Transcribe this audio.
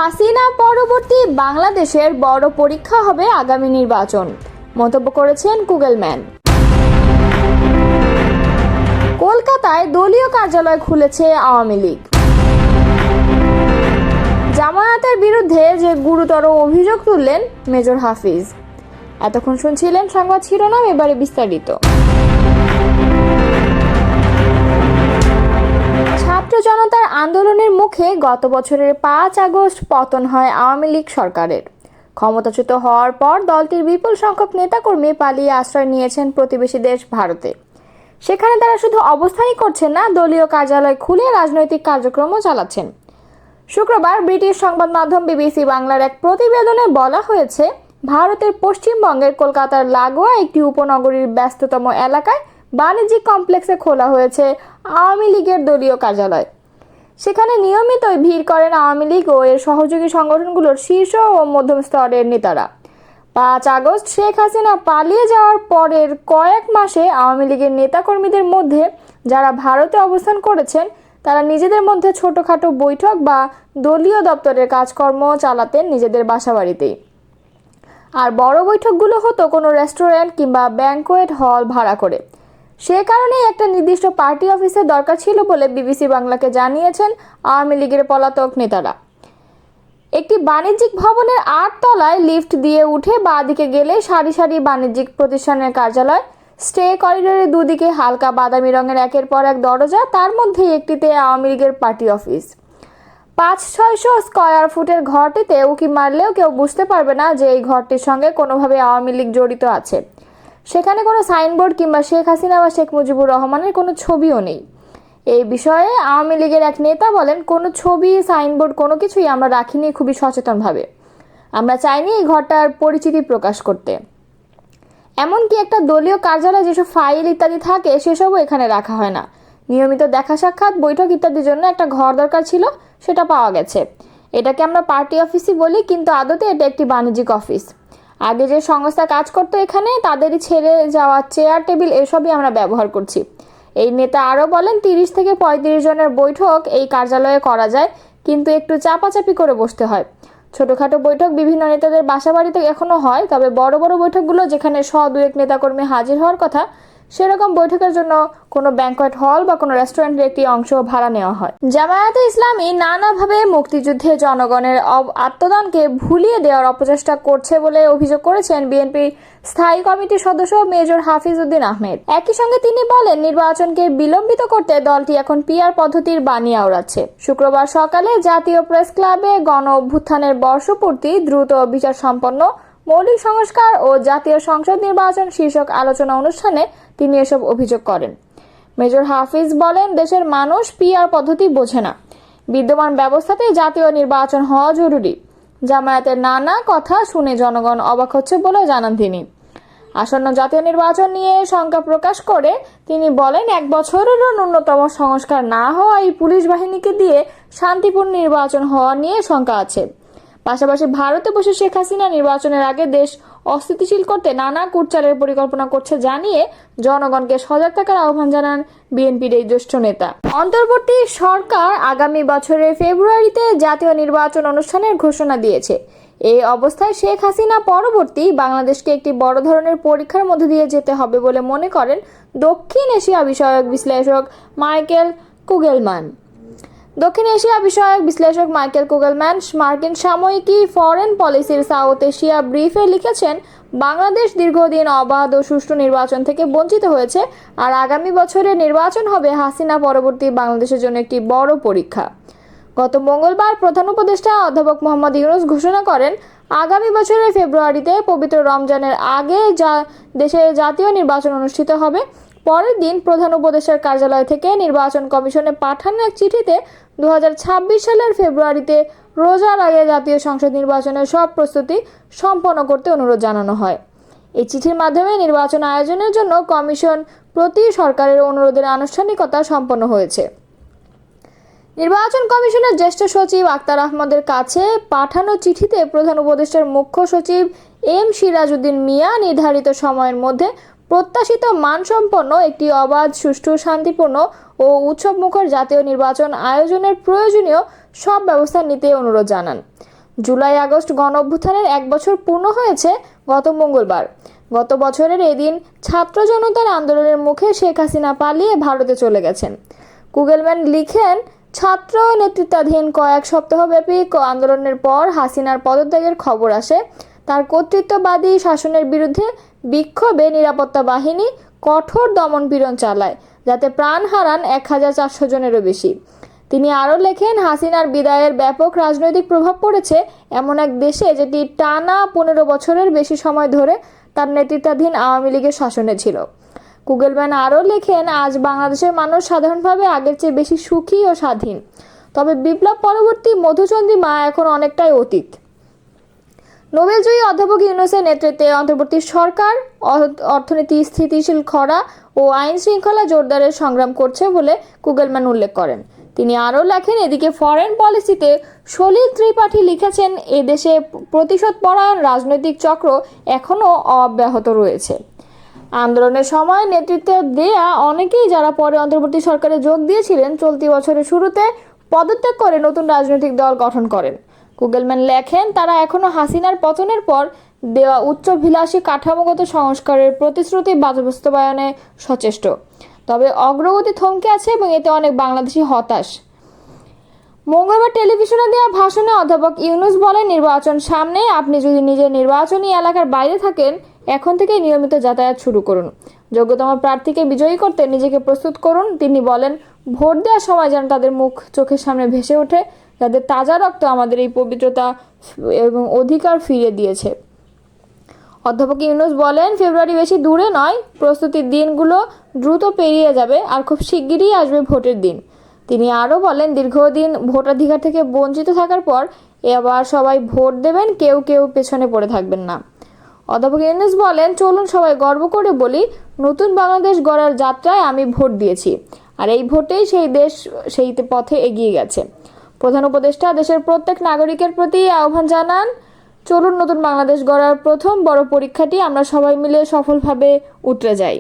হাসিনা পরবর্তী বাংলাদেশের বড় পরীক্ষা হবে আগামী নির্বাচন, মন্তব্য করেছেন গুগলম্যান। কলকাতায় দলীয় কার্যালয় খুলেছে আওয়ামী লীগ। জামায়াতের বিরুদ্ধে যে গুরুতর অভিযোগ তুললেন মেজর হাফিজ। এতক্ষণ শুনছিলেন সংবাদ শিরোনাম, এবারে বিস্তারিত। ছাত্র জনতার আন্দোলনের মুখে গত বছরের 5 আগস্ট পতন হয় আওয়ামী লীগ সরকারের। ক্ষমতাচ্যুত হওয়ার পর দলটির বিপুল সংখ্যক নেতাকর্মী পালিয়ে আশ্রয় নিয়েছেন প্রতিবেশী দেশ ভারতে। সেখানে তারা শুধু অবস্থানই করছেন না, দলীয় কার্যালয় খুলে রাজনৈতিক কার্যক্রমও চালাচ্ছেন। শুক্রবার ব্রিটিশ সংবাদ মাধ্যম বিবিসি বাংলার এক প্রতিবেদনে বলা হয়েছে, ভারতের পশ্চিমবঙ্গের কলকাতার লাগোয়া একটি উপনগরীর ব্যস্ততম এলাকায় বাণিজ্যিক কমপ্লেক্সে খোলা হয়েছে আওয়ামী লীগের দলীয় কার্যালয়। সেখানে নিয়মিতই ভিড় করেন আওয়ামী লীগ ও এর সহযোগী সংগঠনগুলোর শীর্ষ ও মধ্যম স্তরের নেতারা। 5 আগস্ট শেখ হাসিনা পালিয়ে যাওয়ার পরের কয়েক মাসে আওয়ামী লীগের নেতাকর্মীদের মধ্যে যারা ভারতে অবস্থান করেছেন, তারা নিজেদের মধ্যে ছোটখাটো বৈঠক বা দলীয় দপ্তরের কাজকর্ম চালাতেন নিজেদের বাসাবাড়িতেই। আর বড় বৈঠকগুলো হতো কোনো রেস্টুরেন্ট কিংবা ব্যাংকোয়েট হল ভাড়া করে। সে কারণেই একটা নির্দিষ্ট পার্টি অফিসের দরকার ছিল বলে বিবিসি বাংলাকে জানিয়েছেন আওয়ামী লীগের পলাতক নেতারা। একটি বাণিজ্যিক ভবনের 8 তলায় লিফট দিয়ে উঠে বাঁ দিকে গেলে সারি সারি বাণিজ্যিক প্রতিষ্ঠানের কার্যালয়। স্টে করিডোরের দুদিকে হালকা বাদামি রঙের একের পর এক দরজা, তার মধ্যে একটিতে আওয়ামী লীগের পার্টি অফিস। 500-600 স্কয়ার ফুটের ঘরটিতে উকি মারলেও কেউ বুঝতে পারবে না যে এই ঘরটির সঙ্গে কোনোভাবে আওয়ামী লীগ জড়িত আছে। সেখানে কোনো সাইনবোর্ড কিংবা শেখ হাসিনা বা শেখ মুজিবুর রহমানের কোনো ছবিও নেই। এই বিষয়ে আওয়ামী লীগের এক নেতা বলেন, কোনো ছবি, সাইনবোর্ড কোনো কিছুই আমরা রাখিনি খুবই সচেতনভাবে। আমরা চাইনি এই ঘরটার পরিচিতি প্রকাশ করতে। এমনকি একটা দলীয় কার্যালয়ে যেসব ফাইল ইত্যাদি থাকে সেসবও এখানে রাখা হয় না। নিয়মিত দেখা সাক্ষাৎ, বৈঠক ইত্যাদির জন্য একটা ঘর দরকার ছিল, সেটা পাওয়া গেছে। এটাকে আমরা পার্টি অফিসই বলি, কিন্তু আদতে এটা একটি বাণিজ্যিক অফিস। আগে যে সংস্থা কাজ করতো এখানে, তাদেরই ছেড়ে যাওয়া চেয়ার টেবিল এসবই আমরা ব্যবহার করছি। এই নেতা আরও বলেন, 30 থেকে 35 জনের বৈঠক এই কার্যালয়ে করা যায়, কিন্তু একটু চাপাচাপি করে বসতে হয়। ছোটখাটো বৈঠক বিভিন্ন নেতাদের বাসাবাড়িতে এখনো হয়, তবে বড় বড় বৈঠকগুলো যেখানে 100-2 নেতাকর্মী হাজির হওয়ার কথা, সেরকম বৈঠকের জন্য কোনো ব্যাংকোয়েট হল বা কোনো রেস্টুরেন্টের একটি অংশ ভাড়া নেওয়া হয়। জামায়াতে ইসলামী নানাভাবে মুক্তিযুদ্ধে জনগণের আত্মদানকে ভুলিয়ে দেওয়ার অপচেষ্টা করছে বলে অভিযোগ করেছেন বিএনপির স্থায়ী কমিটির সদস্য মেজর হাফিজ উদ্দিন আহমেদ। একই সঙ্গে তিনি বলেন, নির্বাচনকে বিলম্বিত করতে দলটি এখন পিআর পদ্ধতির বাণী আওড়াচ্ছে। শুক্রবার সকালে জাতীয় প্রেস ক্লাবে গণ অভ্যুত্থানের বর্ষপূর্তি, দ্রুত বিচার সম্পন্ন, মৌলিক সংস্কার ও জাতীয় সংসদ নির্বাচন শীর্ষক আলোচনা অনুষ্ঠানে তিনি এসব অভিযোগ করেন। মেজর হাফিজ বলেন, দেশের মানুষ পিআর পদ্ধতি বোঝে না। বিদ্যমান ব্যবস্থাতেই জাতীয় নির্বাচন হওয়া জরুরি। জামায়াতের নানা কথা শুনে জনগণ অবাক হচ্ছে বলে জানান তিনি। আসন্ন জাতীয় নির্বাচন নিয়ে শঙ্কা প্রকাশ করে তিনি বলেন, 1 বছরেরও ন্যূনতম সংস্কার না হওয়ায় পুলিশ বাহিনীকে দিয়ে শান্তিপূর্ণ নির্বাচন হওয়া নিয়ে শঙ্কা আছে। পাশাপাশি ভারতে বসে শেখ হাসিনা নির্বাচনের আগে দেশ অস্থিতিশীল করতে নানা কূটচালের পরিকল্পনা করছে জানিয়ে জনগণকে সজাগ থাকার আহ্বান জানান বিএনপির এই জ্যেষ্ঠ নেতা। অন্তর্বর্তী সরকার আগামী বছরের ফেব্রুয়ারিতে জাতীয় নির্বাচন অনুষ্ঠানের ঘোষণা দিয়েছে। এই অবস্থায় শেখ হাসিনা পরবর্তী বাংলাদেশকে একটি বড় ধরনের পরীক্ষার মধ্যে দিয়ে যেতে হবে বলে মনে করেন দক্ষিণ এশিয়া বিষয়ক বিশ্লেষক মাইকেল কুগেলম্যান। দক্ষিণ এশিয়া বিষয়ক বিশ্লেষক মাইকেল কুগেলম্যান মার্কিন সাময়িকী ফরেন পলিসির সাউথ এশিয়া ব্রিফে লিখেছেন, বাংলাদেশ দীর্ঘদিন অবাধ ও সুষ্ঠু নির্বাচন থেকে বঞ্চিত হয়েছে, আর আগামী বছরে নির্বাচন হবে হাসিনা পরবর্তী বাংলাদেশের জন্য একটি বড় পরীক্ষা। গত মঙ্গলবার প্রধান উপদেষ্টা অধ্যাপক মোহাম্মদ ইউনূস ঘোষণা করেন, আগামী বছরের ফেব্রুয়ারিতে পবিত্র রমজানের আগে দেশে জাতীয় নির্বাচন অনুষ্ঠিত হবে। পরের দিন প্রধান উপদেষ্টার কার্যালয় থেকে নির্বাচন কমিশনে পাঠানো এক চিঠিতে 2026 সালের ফেব্রুয়ারিতে রোজার আগে জাতীয় সংসদ নির্বাচনের সব প্রস্তুতি সম্পন্ন করতে অনুরোধ জানানো হয়। এই চিঠির মাধ্যমে নির্বাচন আয়োজনের জন্য কমিশন প্রতি সরকারের অনুরোধের আনুষ্ঠানিকতা সম্পন্ন হয়েছে। নির্বাচন কমিশনের জ্যেষ্ঠ সচিব আক্তার আহমদের কাছে পাঠানো চিঠিতে প্রধান উপদেষ্টার মুখ্য সচিব এম সিরাজউদ্দিন মিয়া নির্ধারিত সময়ের মধ্যে প্রত্যাশিত মানসম্পন্ন একটি অবাধ, সুষ্ঠু, শান্তিপূর্ণ ও উৎসবমুখর জাতীয় নির্বাচন আয়োজনের প্রয়োজনীয় সব ব্যবস্থা নিতে অনুরোধ জানান। জুলাই আগস্ট গণ অভ্যুত্থানের 1 বছর পূর্ণ হয়েছে গত মঙ্গলবার। গত বছরের এদিন ছাত্র জনতার আন্দোলনের মুখে শেখ হাসিনা পালিয়ে ভারতে চলে গেছেন। গুগলম্যান লিখেন, ছাত্র নেতৃত্বাধীন কয়েক সপ্তাহব্যাপী আন্দোলনের পর হাসিনার পদত্যাগের খবর আসে। তার কর্তৃত্ববাদী শাসনের বিরুদ্ধে বিক্ষোভে নিরাপত্তা বাহিনী কঠোর দমনপীড়ন চালায়, যাতে প্রাণ হারান 1400 জনেরও বেশি। তিনি আরও লেখেন, হাসিনার বিদায়ের ব্যাপক রাজনৈতিক প্রভাব পড়েছে এমন এক দেশে যেটি টানা 15 বছরের বেশি সময় ধরে তার নেতৃত্বাধীন আওয়ামী লীগের শাসনে ছিল। গুগলম্যান আরও লেখেন, আজ বাংলাদেশের মানুষ সাধারণভাবে আগের চেয়ে বেশি সুখী ও স্বাধীন। তবে বিপ্লব পরবর্তী মধুচন্দ্রিমা এখন অনেকটাই অতীত। নোবেলজয়ী অধ্যাপক ইউনূসের নেতৃত্বে অন্তর্বর্তী সরকার অর্থনীতি স্থিতিশীল করা ও আইন শৃঙ্খলা জোরদারের সংগ্রাম করছে বলে গুগলম্যান উল্লেখ করেন। তিনি আরও লেখেন, এদিকে ফরেন পলিসিতে সলিল ত্রিপাঠী লিখেছেন, এদেশে প্রতিশোধপরায়ণ রাজনৈতিক চক্র এখনও অব্যাহত রয়েছে। আন্দোলনের সময় নেতৃত্ব দেয়া অনেকেই, যারা পরে অন্তর্বর্তী সরকারে যোগ দিয়েছিলেন, চলতি বছরের শুরুতে পদত্যাগ করে নতুন রাজনৈতিক দল গঠন করেন। গুগলম্যান লেখেন, তারা এখনও হাসিনার পতনের পর দেওয়া উচ্চাভিলাষী কাঠামোগত সংস্কারের প্রতিশ্রুতি বাস্তবায়নে সচেষ্ট। তবে অগ্রগতি থমকে আছে এবং এতে অনেক বাংলাদেশি হতাশ। মঙ্গলবার টেলিভিশনে দেওয়া ভাষণে অধ্যাপক ইউনূস বলেন, নির্বাচন সামনে, আপনি যদি নিজের নির্বাচনী এলাকার বাইরে থাকেন, এখন থেকেই নিয়মিত যাতায়াত শুরু করুন। যোগ্যতম প্রার্থীকে বিজয়ী করতে নিজেকে প্রস্তুত করুন। তিনি বলেন, ভোট দেওয়ার সময় যেন তাদের মুখ চোখের সামনে ভেসে ওঠে, যাদের তাজা রক্ত আমাদের এই পবিত্রতা এবং অধিকার ফিরিয়ে দিয়েছে। অধ্যাপক ইউনূস বলেন, ফেব্রুয়ারি বেশি দূরে নয়, প্রস্তুতির দিনগুলো দ্রুত পেরিয়ে যাবে আর খুব শিগগিরই আসবে ভোটের দিন। তিনি আরও বলেন, দীর্ঘদিন ভোটাধিকার থেকে বঞ্চিত থাকার পর এবার সবাই ভোট দেবেন, কেউ কেউ পেছনে পড়ে থাকবেন না। অধ্যাপক ইউনূস বলেন, চলুন সবাই গর্ব করে বলি, নতুন বাংলাদেশ গড়ার যাত্রায় আমি ভোট দিয়েছি, আর এই ভোটেই সেই দেশ সেই পথে এগিয়ে গেছে। প্রধান উপদেষ্টা দেশের প্রত্যেক নাগরিকের প্রতি আহ্বান জানান, চলুন নতুন বাংলাদেশ গড়ার প্রথম বড় পরীক্ষাটি আমরা সবাই মিলে সফলভাবে উতরে যাই।